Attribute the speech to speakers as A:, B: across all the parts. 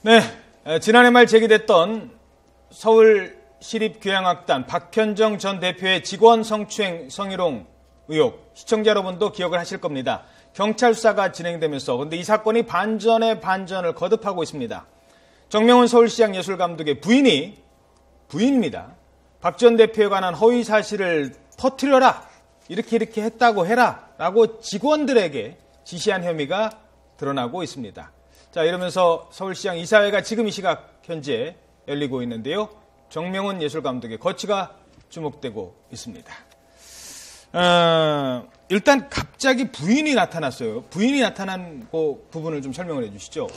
A: 네, 지난해 말 제기됐던 서울시립교향악단 박현정 전 대표의 직원 성추행 성희롱 의혹, 시청자 여러분도 기억을 하실 겁니다. 경찰 수사가 진행되면서 근데 이 사건이 반전에 반전을 거듭하고 있습니다. 정명훈 서울시장 예술감독의 부인입니다. 박 전 대표에 관한 허위 사실을 퍼뜨려라, 이렇게 했다고 해라 라고 직원들에게 지시한 혐의가 드러나고 있습니다. 자, 이러면서 서울시장 이사회가 지금 이 시각 현재 열리고 있는데요. 정명훈 예술감독의 거취가 주목되고 있습니다. 일단 갑자기 부인이 나타났어요. 부인이 나타난 그 부분을 좀 설명을 해 주시죠.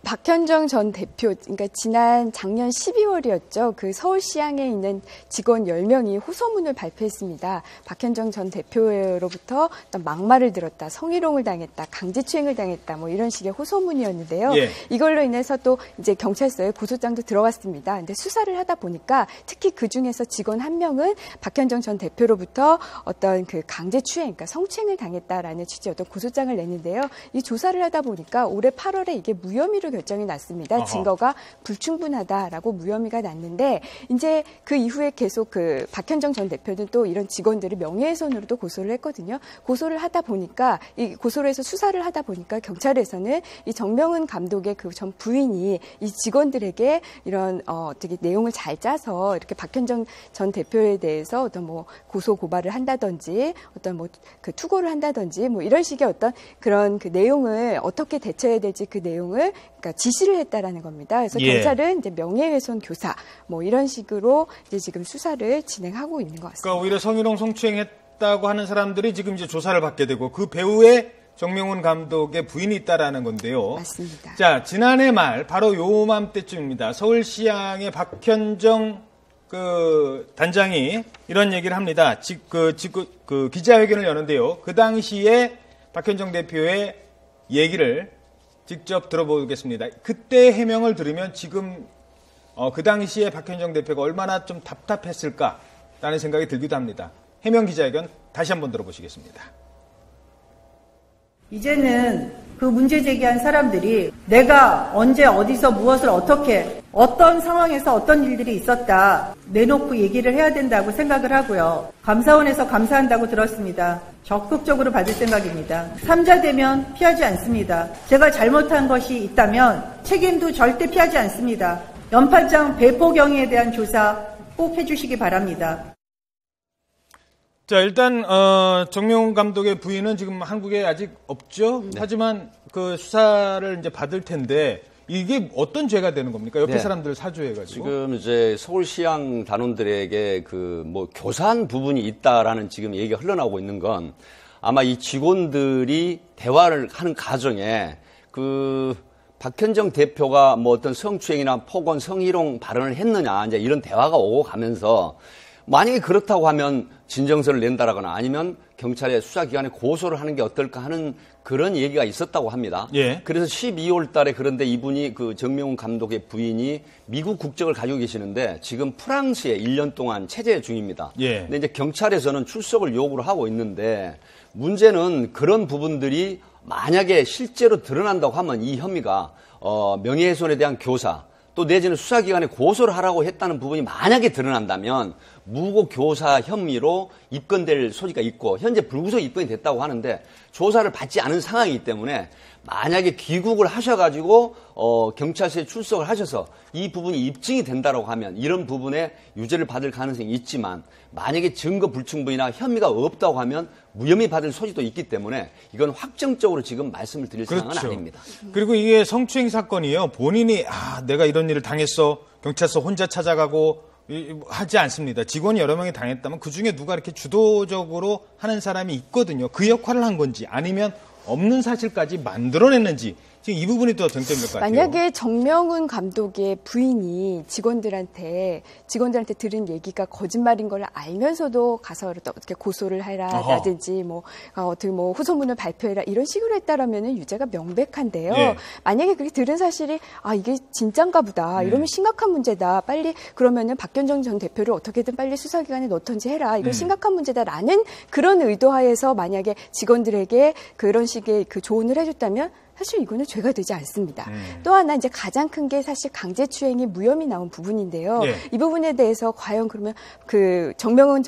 B: 박현정 전 대표, 그러니까 작년 12월이었죠. 그 서울시향에 있는 직원 10명이 호소문을 발표했습니다. 박현정 전 대표로부터 어떤 막말을 들었다, 성희롱을 당했다, 강제추행을 당했다, 뭐 이런 식의 호소문이었는데요.
A: 예.
B: 이걸로 인해서 또 이제 경찰서에 고소장도 들어갔습니다. 근데 수사를 하다 보니까 특히 그 중에서 직원 한 명은 박현정 전 대표로부터 어떤 그 강제추행, 그러니까 성추행을 당했다라는 취지의 어떤 고소장을 냈는데요. 이 조사를 하다 보니까 올해 8월에 이게 무혐의로 결정이 났습니다.
A: 어허.
B: 증거가 불충분하다라고 무혐의가 났는데 이제 그 이후에 계속 그 박현정 전 대표는 또 이런 직원들을 명예훼손으로도 고소를 했거든요. 고소를 하다 보니까 이 고소를 해서 수사를 하다 보니까 경찰에서는 이 정명훈 감독의 그 전 부인이 이 직원들에게 이런 어떻게 내용을 잘 짜서 이렇게 박현정 전 대표에 대해서 어떤 뭐 고소 고발을 한다든지 어떤 뭐 그 투고를 한다든지 뭐 이런 식의 어떤 그런 그 내용을 어떻게 대처해야 될지 그 내용을 그러니까 지시를 했다라는 겁니다. 그래서
A: 예.
B: 경찰은 이제 명예훼손 교사 뭐 이런 식으로 이제 지금 수사를 진행하고 있는 것 같습니다.
A: 그러니까 오히려 성희롱 성추행했다고 하는 사람들이 지금 이제 조사를 받게 되고 그 배우에 정명훈 감독의 부인이 있다라는 건데요.
B: 맞습니다.
A: 자, 지난해 말 바로 요맘때쯤입니다. 서울시향의 박현정 그 단장이 이런 얘기를 합니다. 그 기자회견을 여는데요. 그 당시에 박현정 대표의 얘기를 직접 들어보겠습니다. 그때 해명을 들으면 지금 그 당시에 박현정 대표가 얼마나 좀 답답했을까라는 생각이 들기도 합니다. 해명 기자회견 다시 한번 들어보시겠습니다.
C: 이제는 그 문제 제기한 사람들이 내가 언제 어디서 무엇을 어떻게 어떤 상황에서 어떤 일들이 있었다 내놓고 얘기를 해야 된다고 생각을 하고요. 감사원에서 감사한다고 들었습니다. 적극적으로 받을 생각입니다. 3자 되면 피하지 않습니다. 제가 잘못한 것이 있다면 책임도 절대 피하지 않습니다. 연판장 배포 경위에 대한 조사 꼭 해주시기 바랍니다.
A: 자, 일단 정명훈 감독의 부인은 지금 한국에 아직 없죠. 네. 하지만 그 수사를 이제 받을 텐데 이게 어떤 죄가 되는 겁니까? 옆에 사람들 사주해가지고.
D: 지금 이제 서울시향 단원들에게 그 뭐 교사한 부분이 있다라는 지금 얘기가 흘러나오고 있는 건 아마 이 직원들이 대화를 하는 과정에 그 박현정 대표가 뭐 어떤 성추행이나 폭언, 성희롱 발언을 했느냐 이제 이런 대화가 오고 가면서 만약에 그렇다고 하면 진정서를 낸다라거나 아니면 경찰에 수사기관에 고소를 하는 게 어떨까 하는 그런 얘기가 있었다고 합니다.
A: 예.
D: 그래서 12월 달에 그런데 이분이 그 정명훈 감독의 부인이 미국 국적을 가지고 계시는데 지금 프랑스에 1년 동안 체제 중입니다.
A: 예.
D: 근데 이제 경찰에서는 출석을 요구를 하고 있는데 문제는 그런 부분들이 만약에 실제로 드러난다고 하면 이 혐의가 명예훼손에 대한 교사 또 내지는 수사기관에 고소를 하라고 했다는 부분이 만약에 드러난다면 무고 교사 혐의로 입건될 소지가 있고 현재 불구속 입건이 됐다고 하는데 조사를 받지 않은 상황이기 때문에 만약에 귀국을 하셔가지고 경찰서에 출석을 하셔서 이 부분이 입증이 된다고 하면 이런 부분에 유죄를 받을 가능성이 있지만 만약에 증거 불충분이나 혐의가 없다고 하면 무혐의 받을 소지도 있기 때문에 이건 확정적으로 지금 말씀을 드릴 상황은 아닙니다.
A: 그리고 이게 성추행 사건이에요. 본인이 내가 이런 일을 당했어. 경찰서 혼자 찾아가고 하지 않습니다. 직원이 여러 명이 당했다면 그중에 누가 이렇게 주도적으로 하는 사람이 있거든요. 그 역할을 한 건지 아니면 없는 사실까지 만들어냈는지 지금 이 부분이 더 쟁점일 것 같아요.
B: 만약에 정명훈 감독의 부인이 직원들한테 들은 얘기가 거짓말인 걸 알면서도 가서 어떻게 고소를 해라라든지 어떻게 호소문을 발표해라 이런 식으로 했다라면은 유죄가 명백한데요.
A: 예.
B: 만약에 그렇게 들은 사실이 이게 진짠가 보다. 이러면 심각한 문제다. 빨리 그러면은 박현정 전 대표를 어떻게든 빨리 수사기관에 넣던지 해라. 이거 심각한 문제다라는 그런 의도하에서 만약에 직원들에게 그런 식의 그 조언을 해줬다면 사실 이거는 죄가 되지 않습니다. 또 하나 이제 가장 큰 게 사실 강제추행이 무혐의 나온 부분인데요.
A: 예.
B: 이 부분에 대해서 과연 그러면 그 정명훈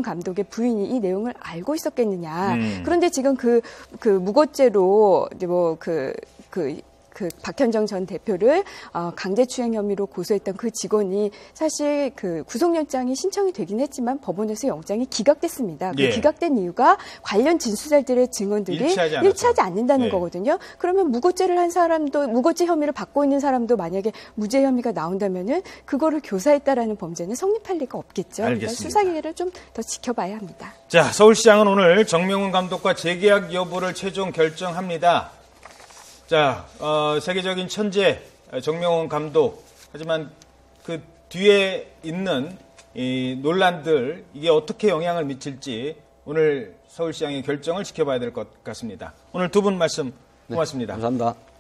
B: 감독의 부인이 이 내용을 알고 있었겠느냐. 그런데 지금 그 무고죄로 그 박현정 전 대표를 강제추행 혐의로 고소했던 그 직원이 사실 그 구속영장이 신청이 되긴 했지만 법원에서 영장이 기각됐습니다.
A: 예.
B: 그 기각된 이유가 관련 진술자들의 증언들이 일치하지 않는다는
A: 예.
B: 거거든요. 그러면 무고죄를 한 사람도 무고죄 혐의를 받고 있는 사람도 만약에 무죄 혐의가 나온다면은 그거를 교사했다라는 범죄는 성립할 리가 없겠죠. 그러니까 수사기회를 좀 더 지켜봐야 합니다.
A: 자, 서울시장은 오늘 정명훈 감독과 재계약 여부를 최종 결정합니다. 자, 세계적인 천재 정명훈 감독. 하지만 그 뒤에 있는 이 논란들 이게 어떻게 영향을 미칠지 오늘 서울시장의 결정을 지켜봐야 될 것 같습니다. 오늘 두 분 말씀 고맙습니다.
D: 네, 감사합니다.